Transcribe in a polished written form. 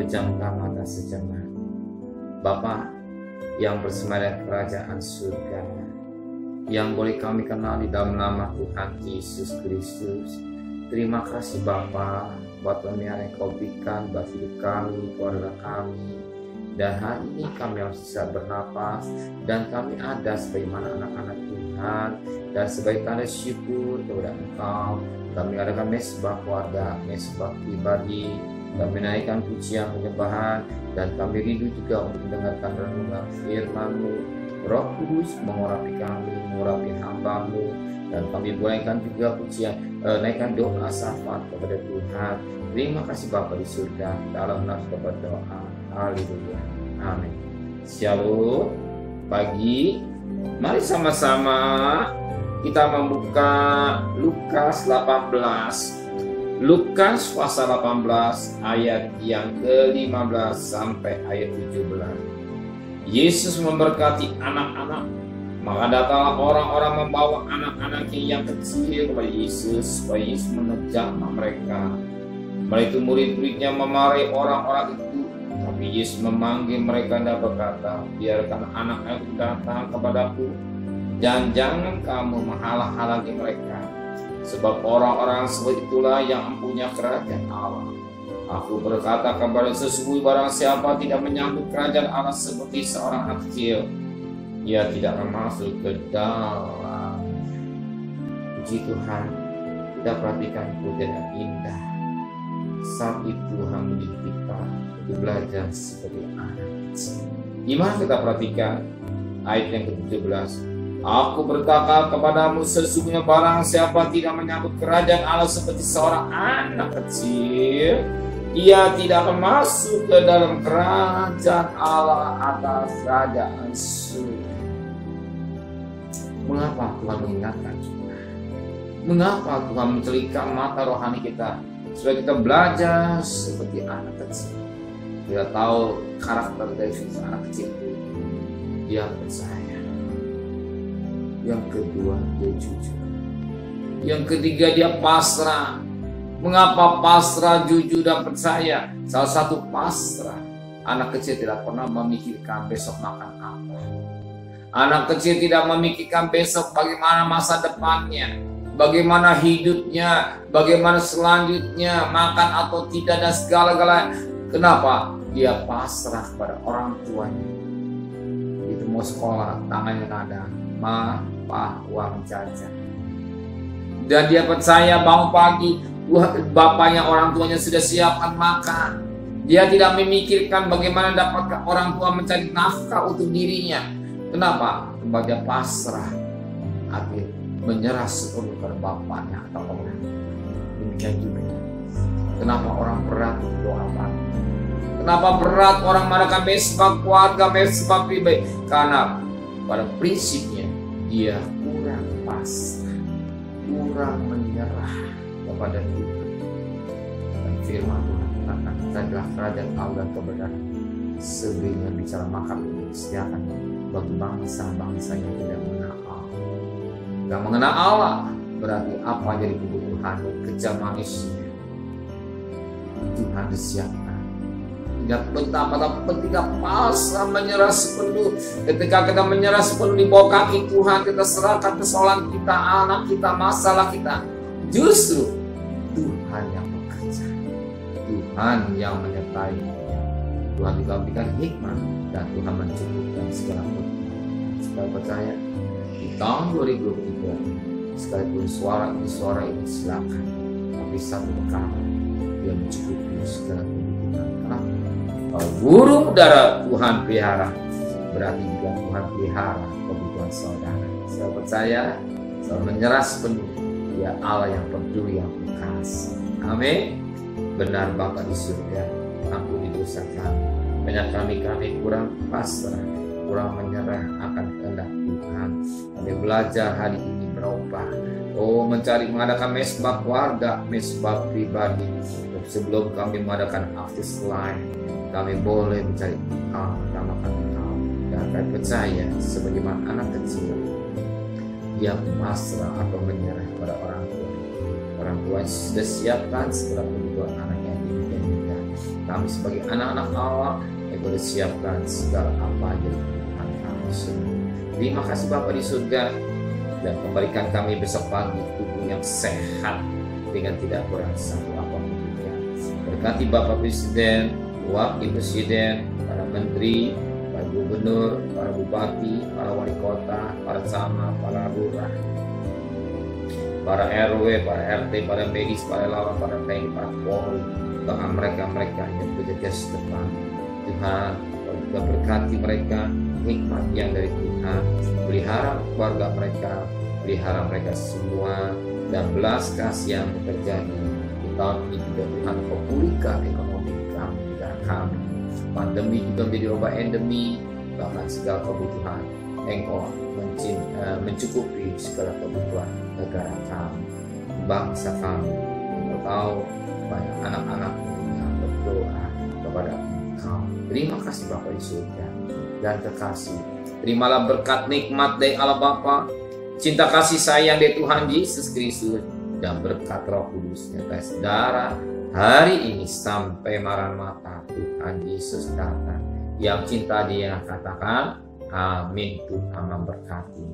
pejamkan mata sejenak. Bapa yang bersama kerajaan surga, yang boleh kami kenali dalam nama Tuhan Yesus Kristus. Terima kasih Bapa buat pemeliharaan yang Kau berikan buat hidup kami, keluarga kami. Dan hari ini kami harus bisa bernapas, dan kami ada sebagaimana anak-anak Tuhan, dan sebagai tanda syukur kepada Engkau, kami adakan mesbah keluarga, mesbah pribadi, kami menaikkan pujian penyembahan, dan kami rindu juga untuk mendengarkan renungan firman-Mu. Roh Kudus mengurapi kami, mengurapi hamba-Mu, dan kami bolehkan juga pujian, naikkan doa syafaat kepada Tuhan. Terima kasih Bapa di surga, dalam nama berdoa. Haleluya. Amin. Shalom. Pagi. Mari sama-sama kita membuka Lukas 18. Lukas pasal 18 ayat yang ke-15 sampai ayat 17. Yesus memberkati anak-anak. Maka datanglah orang-orang membawa anak-anaknya yang kecil kepada Yesus supaya Yesus menjamah mereka. Mereka itu murid-muridnya memarahi orang-orang itu, tapi Yesus memanggil mereka dan berkata, biarkan anak-anak itu datang kepadaku, dan jangan kamu menghalang-halangi mereka, sebab orang-orang seperti itulah yang mempunyai kerajaan Allah. Aku berkata kepada sesungguhnya barang siapa tidak menyambut kerajaan Allah seperti seorang anak kecil, ia tidak akan masuk ke dalam. Puji Tuhan, kita perhatikan pujian yang indah. Saat itu Tuhan mendidik kita untuk belajar seperti anak kecil. Gimana kita perhatikan ayat yang ke-17? Aku berkata kepadamu, sesungguhnya barang siapa tidak menyambut kerajaan Allah seperti seorang anak kecil, ia tidak akan masuk ke dalam kerajaan Allah atas kerajaan surga. Mengapa Tuhan mengingatkan kita? Mengapa Tuhan mencelikan mata rohani kita supaya kita belajar seperti anak kecil? Kita tahu karakter dari anak kecil itu. Dia percaya. Yang kedua, dia jujur. Yang ketiga, dia pasrah. Mengapa pasrah, jujur, dan percaya? Salah satu pasrah, anak kecil tidak pernah memikirkan besok makan apa. Anak kecil tidak memikirkan besok bagaimana masa depannya, bagaimana hidupnya, bagaimana selanjutnya, makan atau tidak, dan segala-galanya. Kenapa? Dia pasrah kepada orang tuanya. Itu mau sekolah, tangannya ada, ma, pa, uang jajan. Dan dia percaya bangun pagi, bapaknya, orang tuanya sudah siapkan makan. Dia tidak memikirkan bagaimana dapat orang tua mencari nafkah untuk dirinya. Kenapa? Sebab dia pasrah, hati menyerah sepenuh kepada bapaknya atau orang. Demikian juga. Kenapa orang berat doa pagi? Kenapa berat orang mengadakan mesbah keluarga, mesbah pribadi? Karena pada prinsipnya dia kurang pasrah, kurang menyerah kepada Tuhan. Dan firman Tuhan katakan, adalah kerajaan Allah dan kebenaran. Sebelumnya bicara makan untuk disediakan bagi bangsa-bangsa yang tidak mengenal Allah. Tidak mengenal Allah berarti apa jadi kebutuhan kejar manusia. Tuhan disiapkan. Tidak betapa ketika pasrah menyerah sepenuh. Ketika kita menyerah sepenuh di bawah kaki Tuhan, kita serahkan persoalan kita, anak kita, masalah kita. Justru Tuhan yang bekerja, Tuhan yang menyertai, Tuhan juga memberikan hikmah, dan Tuhan mencukupkan segala kebutuhan. Sekali percaya di tahun 2023, sekalipun suara ini silakan, tapi satu perkara, dia mencukupi segala kebutuhan. Kenapa? Kalau burung udara Tuhan pelihara, berarti juga Tuhan pelihara kebutuhan saudara. Saya percaya, saya menyerah sepenuh. Dia Allah yang peduli, yang kasih. Amin. Benar Bapa di surga, ampuni dosa kami. Banyak kami kurang pasrah, kurang menyerah akan kehendak Tuhan. Kami belajar hari ini berubah. Mengadakan mesbah keluarga, mesbah pribadi. Sebelum kami mengadakan aktivitas lain, kami boleh mencari Engkau, menamakan Engkau. Dan kami percaya sebagaimana anak kecil yang pasrah atau menyerah pada orang tua. Orang tua sudah siapkan segala kebutuhan anak yang diinginkan. kami sebagai anak-anak Allah yang boleh siapkan segala apa yang Tuhan kami suruh. Terima kasih Bapa di surga, dan kembalikan kami besok pagi tubuh yang sehat dengan tidak kurang satu apapun juga. Berkati Bapak Presiden, Wakil Presiden, para Menteri, para Gubernur, para Bupati, para Wali Kota, para Camat, para Lurah, para RW, para RT, para medis, para relawan, para TNI, para Polri, bahkan mereka-mereka yang berjaga di depan. Tuhan, juga berkati mereka, hikmat yang dari Tuhan, pelihara keluarga mereka, pelihara mereka semua, dan belas kasih yang terjadi di tahun ini juga Tuhan, Kau pulihkan ekonomi kami, negara kami. Pandemi juga menjadi obat endemi, bahkan segala kebutuhan Engkau mencukupi segala kebutuhan negara kami, bangsa kami. Engkau tahu banyak anak-anak yang berdoa kepada Engkau. Terima kasih Bapa di surga dan kekasih. Terimalah berkat nikmat dari Allah Bapa, cinta kasih sayang dari Tuhan Yesus Kristus, dan berkat Roh Kudus atas saudara hari ini sampai Maranatha Tuhan Yesus datang. Yang cinta Dia katakan amin. Tuhan memberkati.